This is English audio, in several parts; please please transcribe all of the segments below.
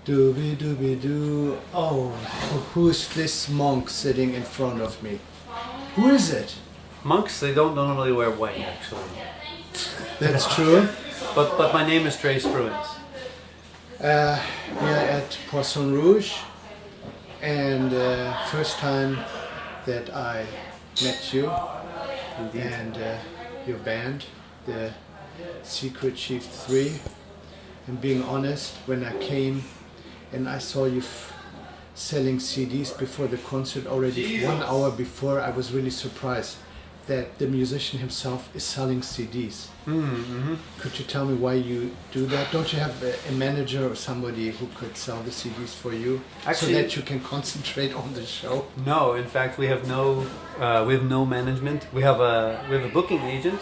DooBeeDooBeeDoo. Oh, who's this monk sitting in front of me? Who is it? Monks, they don't normally wear white, actually. That's true. But my name is Spruance. We are at Poisson Rouge, and first time that I met you. Indeed. And your band, the Secret Chief 3. And being honest, when I came and I saw you selling CDs before the concert, already 1 hour before, I was really surprised that the musician himself is selling CDs. Mm-hmm. Could you tell me why you do that? Don't you have a manager or somebody who could sell the CDs for you, Actually, so that you can concentrate on the show? No, in fact, we have no management. We have a booking agent,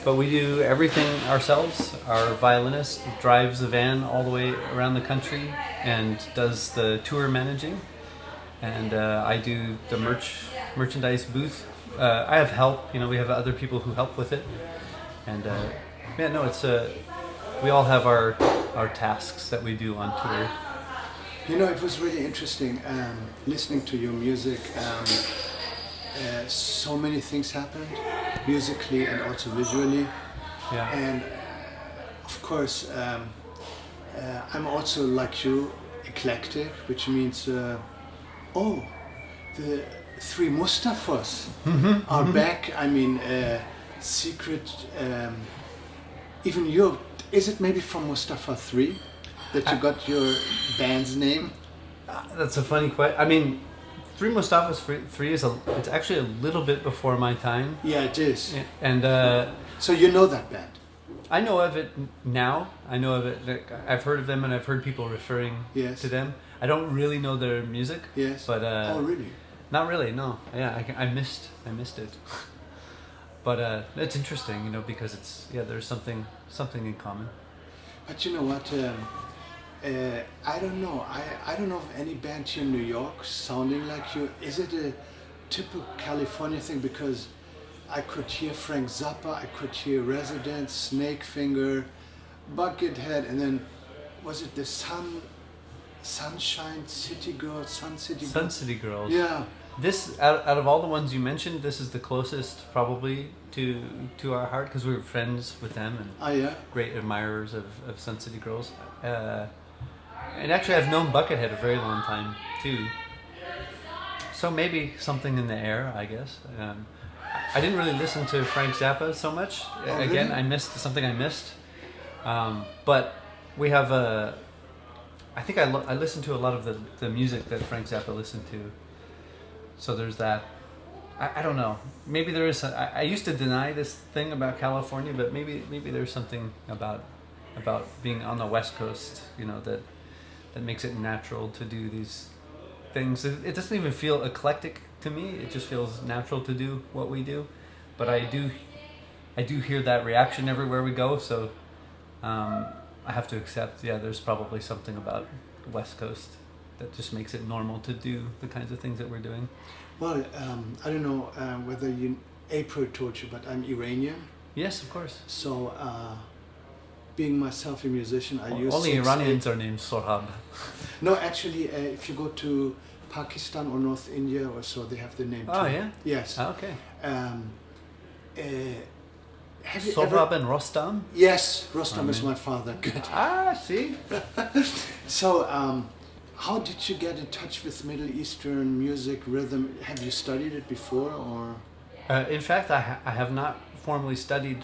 but we do everything ourselves. Our violinist drives the van all the way around the country and does the tour managing, and I do the merchandise booth. I have help. We have other people who help with it, and we all have our tasks that we do on tour. It was really interesting listening to your music. So many things happened, musically and also visually. Yeah. And of course, I'm also like you, eclectic, which means, the 3 Mustafas are back. I mean, Secret, even you, is it maybe from Mustafa 3 that you got your band's name? That's a funny question. I mean, 3 Mustafas 3 it's actually a little bit before my time. Yeah, it is. And so you know that band? I know of it now. I know of it. I've heard of them, and I've heard people referring to them. I don't really know their music. Yes. But oh, really? Not really. No. Yeah, I missed it. But it's interesting, because there's something in common. But you know what? I don't know. I don't know of any band here in New York sounding like you. Is it a typical California thing? Because I could hear Frank Zappa, I could hear Resident, Snakefinger, Buckethead, and then was it the Sunshine City Girls, Sun City Girls? Yeah. This out of all the ones you mentioned, this is the closest probably to our heart, because we were friends with them and great admirers of Sun City Girls. And actually, I've known Buckethead a very long time too. So maybe something in the air, I guess. I didn't really listen to Frank Zappa so much. Oh, Again, really? I missed. But we have I think I listen to a lot of the music that Frank Zappa listened to. So there's that. I don't know. Maybe there is. I used to deny this thing about California, but maybe there's something about being on the West Coast, that makes it natural to do these things. It doesn't even feel eclectic to me. It just feels natural to do what we do. But I do hear that reaction everywhere we go. So I have to accept. Yeah, there's probably something about the West Coast that just makes it normal to do the kinds of things that we're doing. Well, I don't know whether April told you, but I'm Iranian. Yes, of course. So, being myself a musician, I use only Iranians are named Sohrab. No, actually, if you go to Pakistan or North India or so, they have the name. Oh, too. yeah? Yes. Okay. Have you Sohrab and Rostam? Yes, Rostam is my father. Good. See. So, how did you get in touch with Middle Eastern music, rhythm? Have you studied it before, or? In fact, I have not formally studied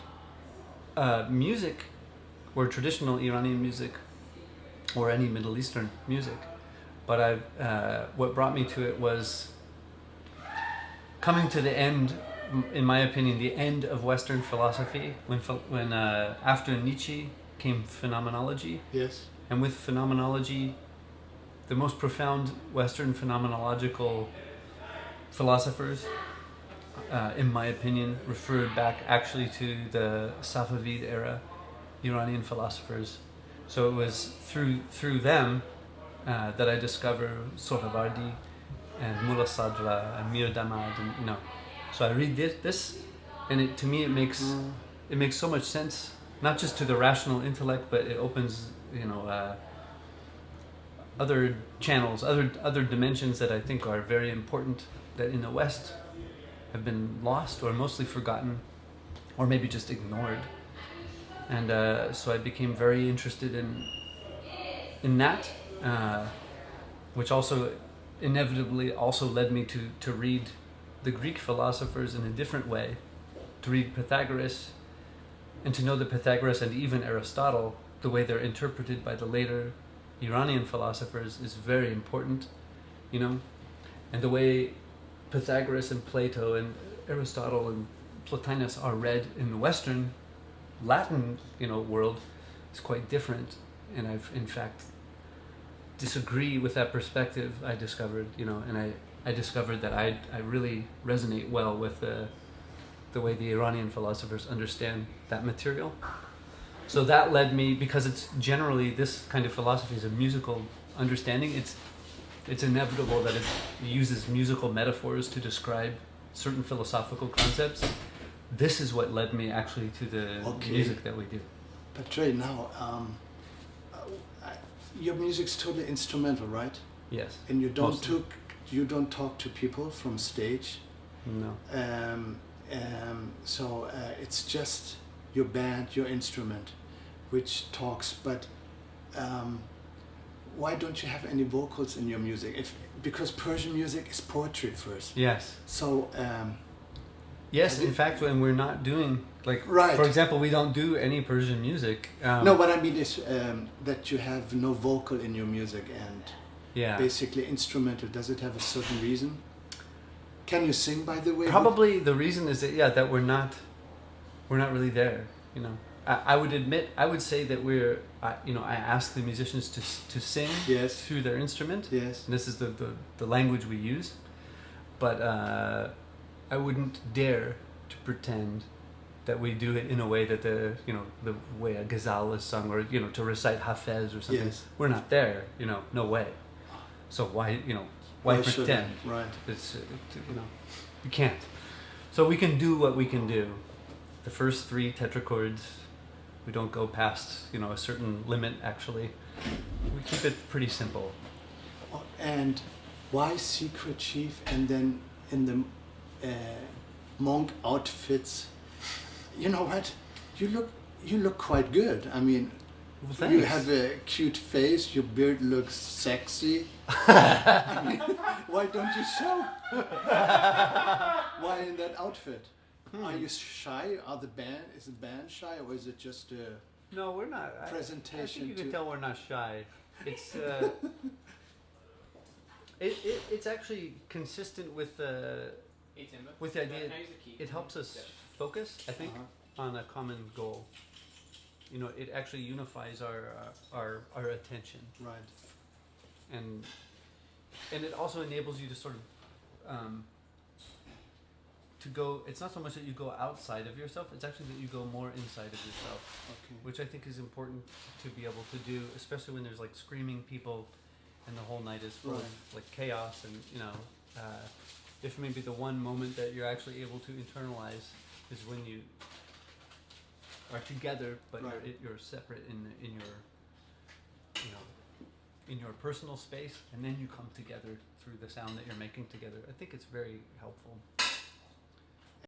music, or traditional Iranian music, or any Middle Eastern music. But what brought me to it was coming to the end, in my opinion, the end of Western philosophy, when after Nietzsche came phenomenology. Yes. And with phenomenology, the most profound Western phenomenological philosophers, in my opinion, referred back actually to the Safavid era Iranian philosophers. So it was through them that I discovered Sohrawardi and Mullah Sadra and Mir Damad, and So I read this, and to me it makes so much sense, not just to the rational intellect, but it opens other channels, other dimensions that I think are very important that in the West have been lost or mostly forgotten, or maybe just ignored. And so I became very interested in that, which also inevitably also led me to read the Greek philosophers in a different way, to read Pythagoras, and to know that Pythagoras and even Aristotle, the way they're interpreted by the later Iranian philosophers, is very important, you know, and the way Pythagoras and Plato and Aristotle and Plotinus are read in the Western Latin, you know, world is quite different, and I've in fact disagree with that perspective. I discovered, you know, and I discovered that I really resonate well with the way the Iranian philosophers understand that material. So that led me, because it's generally, this kind of philosophy is a musical understanding. It's inevitable that it uses musical metaphors to describe certain philosophical concepts. This is what led me actually to the music that we do. But Trey, now, your music's totally instrumental, right? Yes. And you don't talk to people from stage. No. So it's just your band, your instrument, which talks. But why don't you have any vocals in your music? Because Persian music is poetry first. Yes. So. Yes, in fact, when we're not doing, like, right. For example, we don't do any Persian music. No, what I mean is that you have no vocal in your music and basically instrumental. Does it have a certain reason? Can you sing, by the way? Probably the reason is that that we're not really there. You know, I would say that I ask the musicians to sing through their instrument. Yes. And this is the language we use, but I wouldn't dare to pretend that we do it in a way that the way a ghazal is sung, or to recite Hafez or something. Yes. We're not there. No way. So why pretend? Right. It's you can't. So we can do what we can do. The first 3 tetrachords, we don't go past a certain limit. Actually, we keep it pretty simple. And why Secret Chief? And then in the monk outfits, you know what? You look quite good. I mean, well, you have a cute face. Your beard looks sexy. I mean, why don't you show? Why in that outfit? Are you shy? Is the band shy, or is it just a No, we're not. Presentation? I think you can tell we're not shy. It's it's actually consistent with the idea. It helps us focus, I think, on a common goal. It actually unifies our attention. Right. And it also enables you to sort of to go. It's not so much that you go outside of yourself. It's actually that you go more inside of yourself. Okay. Which I think is important to be able to do, especially when there's like screaming people, and the whole night is full of like chaos, and if maybe the one moment that you're actually able to internalize is when you are together, but you're separate in your personal space, and then you come together through the sound that you're making together. I think it's very helpful.